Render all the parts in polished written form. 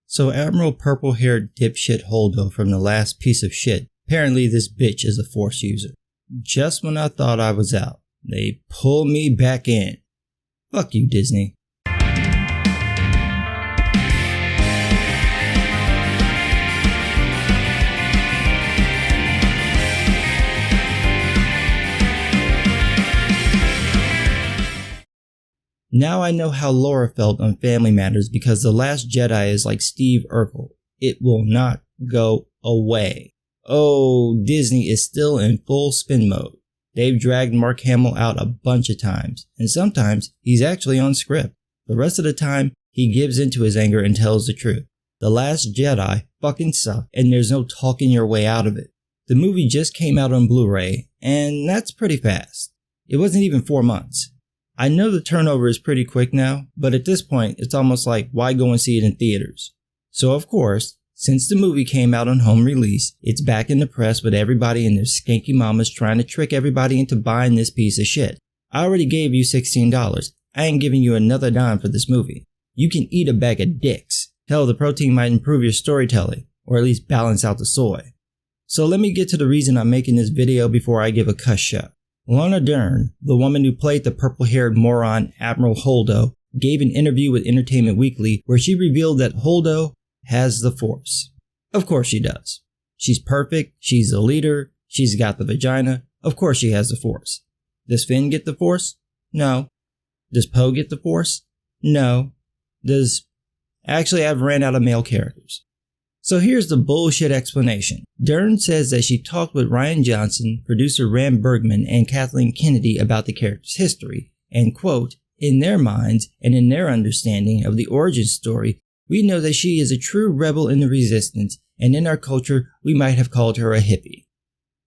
So Admiral purple-haired dipshit Holdo from the last piece of shit, apparently this bitch is a Force user. Just when I thought I was out, they pull me back in. Fuck you, Disney. Now I know how Laura felt on Family Matters because The Last Jedi is like Steve Urkel. It will not go away. Oh, Disney is still in full spin mode. They've dragged Mark Hamill out a bunch of times, and sometimes he's actually on script. The rest of the time, he gives into his anger and tells the truth. The Last Jedi fucking sucked, and there's no talking your way out of it. The movie just came out on Blu-ray, and that's pretty fast. It wasn't even 4 months. I know the turnover is pretty quick now, but at this point, it's almost like, why go and see it in theaters? So of course, since the movie came out on home release, it's back in the press with everybody and their skanky mamas trying to trick everybody into buying this piece of shit. I already gave you $16. I ain't giving you another dime for this movie. You can eat a bag of dicks. Hell, the protein might improve your storytelling, or at least balance out the soy. So let me get to the reason I'm making this video before I give a cuss shot. Lana Dern, the woman who played the purple-haired moron Admiral Holdo, gave an interview with Entertainment Weekly where she revealed that Holdo has the Force. Of course she does. She's perfect, she's a leader, she's got the vagina, of course she has the Force. Does Finn get the Force? No. Does Poe get the Force? No. Actually, I've ran out of male characters. So here's the bullshit explanation. Dern says that she talked with Rian Johnson, producer Ram Bergman, and Kathleen Kennedy about the character's history, and quote, in their minds and in their understanding of the origin story, we know that she is a true rebel in the resistance, and in our culture, we might have called her a hippie.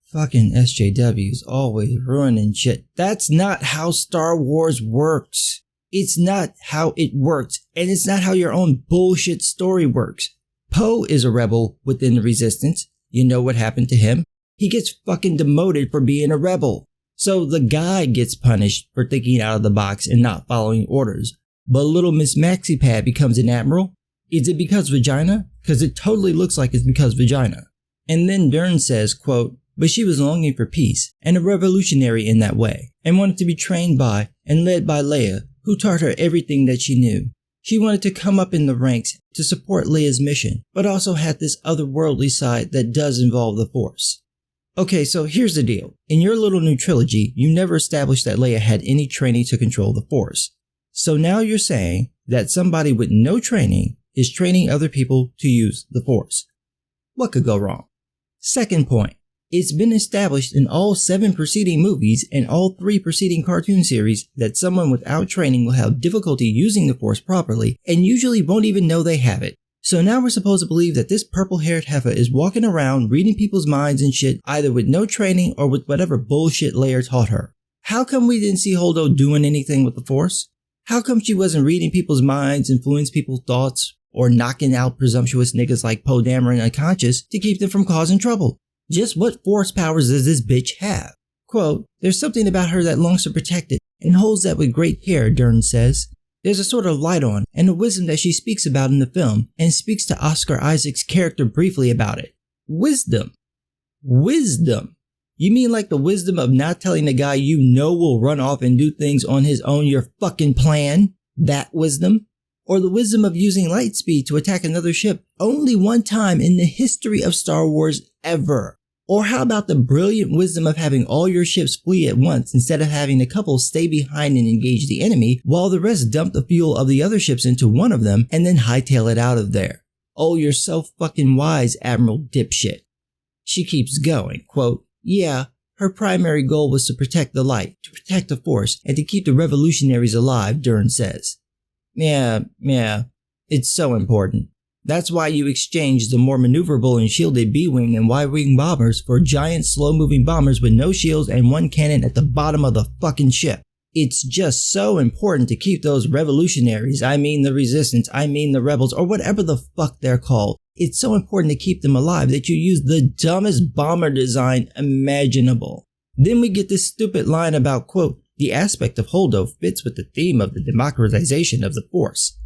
Fucking SJWs always ruining shit. That's not how Star Wars works. It's not how it works, and it's not how your own bullshit story works. Poe is a rebel within the resistance. You know what happened to him? He gets fucking demoted for being a rebel. So the guy gets punished for thinking out of the box and not following orders. But little Miss Maxi Pad becomes an admiral? Is it because vagina? Because it totally looks like it's because vagina. And then Dern says, quote, but she was longing for peace and a revolutionary in that way and wanted to be trained by and led by Leia, who taught her everything that she knew. She wanted to come up in the ranks to support Leia's mission, but also had this otherworldly side that does involve the Force. Okay, so here's the deal. In your little new trilogy, you never established that Leia had any training to control the Force. So now you're saying that somebody with no training is training other people to use the Force. What could go wrong? Second point. It's been established in all 7 preceding movies and all 3 preceding cartoon series that someone without training will have difficulty using the Force properly and usually won't even know they have it. So now we're supposed to believe that this purple-haired heifer is walking around reading people's minds and shit either with no training or with whatever bullshit Leia taught her. How come we didn't see Holdo doing anything with the Force? How come she wasn't reading people's minds, influencing people's thoughts, or knocking out presumptuous niggas like Poe Dameron unconscious to keep them from causing trouble? Just what Force powers does this bitch have? Quote, there's something about her that longs to protect it and holds that with great care, Dern says. There's a sort of light on and a wisdom that she speaks about in the film and speaks to Oscar Isaac's character briefly about it. Wisdom. Wisdom. You mean like the wisdom of not telling the guy you know will run off and do things on his own your fucking plan? That wisdom? Or the wisdom of using light speed to attack another ship only one time in the history of Star Wars ever? Or how about the brilliant wisdom of having all your ships flee at once instead of having a couple stay behind and engage the enemy while the rest dump the fuel of the other ships into one of them and then hightail it out of there? Oh, you're so fucking wise, Admiral Dipshit. She keeps going, quote, yeah, her primary goal was to protect the light, to protect the Force, and to keep the revolutionaries alive, Dern says. Yeah, it's so important. That's why you exchanged the more maneuverable and shielded B-Wing and Y-Wing bombers for giant slow-moving bombers with no shields and one cannon at the bottom of the fucking ship. It's just so important to keep those revolutionaries, I mean the resistance, I mean the rebels, or whatever the fuck they're called. It's so important to keep them alive that you use the dumbest bomber design imaginable. Then we get this stupid line about, quote, the aspect of Holdo fits with the theme of the democratization of the Force.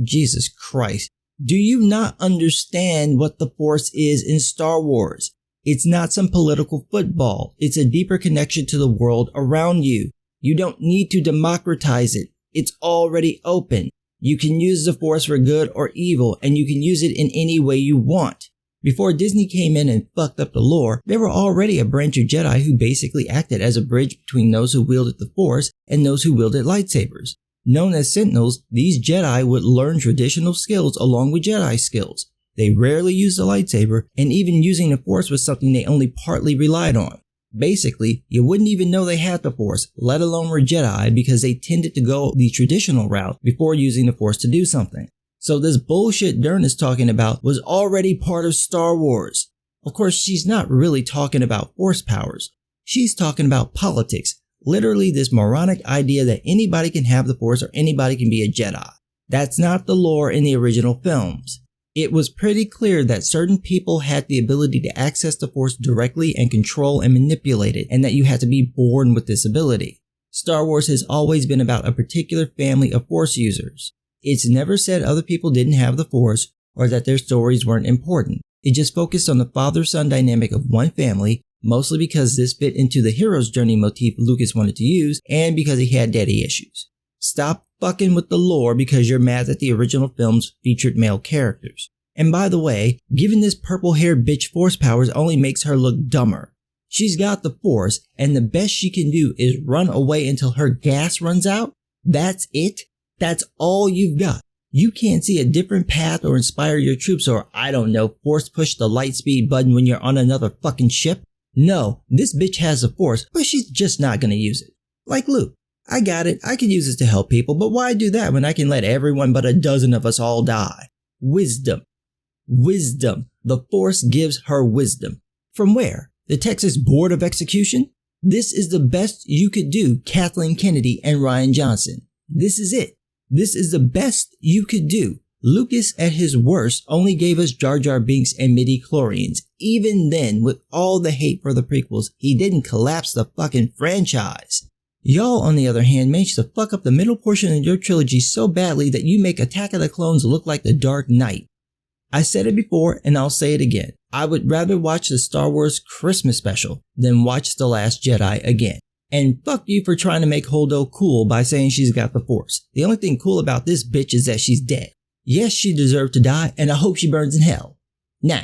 Jesus Christ. Do you not understand what the Force is in Star Wars? It's not some political football. It's a deeper connection to the world around you. You don't need to democratize it. It's already open. You can use the Force for good or evil, and you can use it in any way you want. Before Disney came in and fucked up the lore, there were already a branch of Jedi who basically acted as a bridge between those who wielded the Force and those who wielded lightsabers. Known as Sentinels, these Jedi would learn traditional skills along with Jedi skills. They rarely used the lightsaber, and even using the Force was something they only partly relied on. Basically, you wouldn't even know they had the Force, let alone were Jedi, because they tended to go the traditional route before using the Force to do something. So this bullshit Dern is talking about was already part of Star Wars. Of course, she's not really talking about Force powers. She's talking about politics. Literally this moronic idea that anybody can have the Force or anybody can be a Jedi. That's not the lore in the original films. It was pretty clear that certain people had the ability to access the Force directly and control and manipulate it, and that you had to be born with this ability. Star Wars has always been about a particular family of Force users. It's never said other people didn't have the Force or that their stories weren't important. It just focused on the father-son dynamic of one family, mostly because this fit into the hero's journey motif Lucas wanted to use and because he had daddy issues. Stop fucking with the lore because you're mad that the original films featured male characters. And by the way, giving this purple-haired bitch Force powers only makes her look dumber. She's got the Force, and the best she can do is run away until her gas runs out? That's it? That's all you've got. You can't see a different path or inspire your troops or, I don't know, force push the light speed button when you're on another fucking ship? No, this bitch has the Force, but she's just not gonna use it. Like Luke. I got it, I can use it to help people, but why do that when I can let everyone but a dozen of us all die? Wisdom. Wisdom. The Force gives her wisdom. From where? The Texas Board of Execution? This is the best you could do, Kathleen Kennedy and Rian Johnson. This is it. This is the best you could do. Lucas at his worst only gave us Jar Jar Binks and midi-chlorians. Even then, with all the hate for the prequels, he didn't collapse the fucking franchise. Y'all, on the other hand, managed to fuck up the middle portion of your trilogy so badly that you make Attack of the Clones look like The Dark Knight. I said it before and I'll say it again. I would rather watch the Star Wars Christmas special than watch The Last Jedi again. And fuck you for trying to make Holdo cool by saying she's got the Force. The only thing cool about this bitch is that she's dead. Yes, she deserved to die, and I hope she burns in hell. Nah.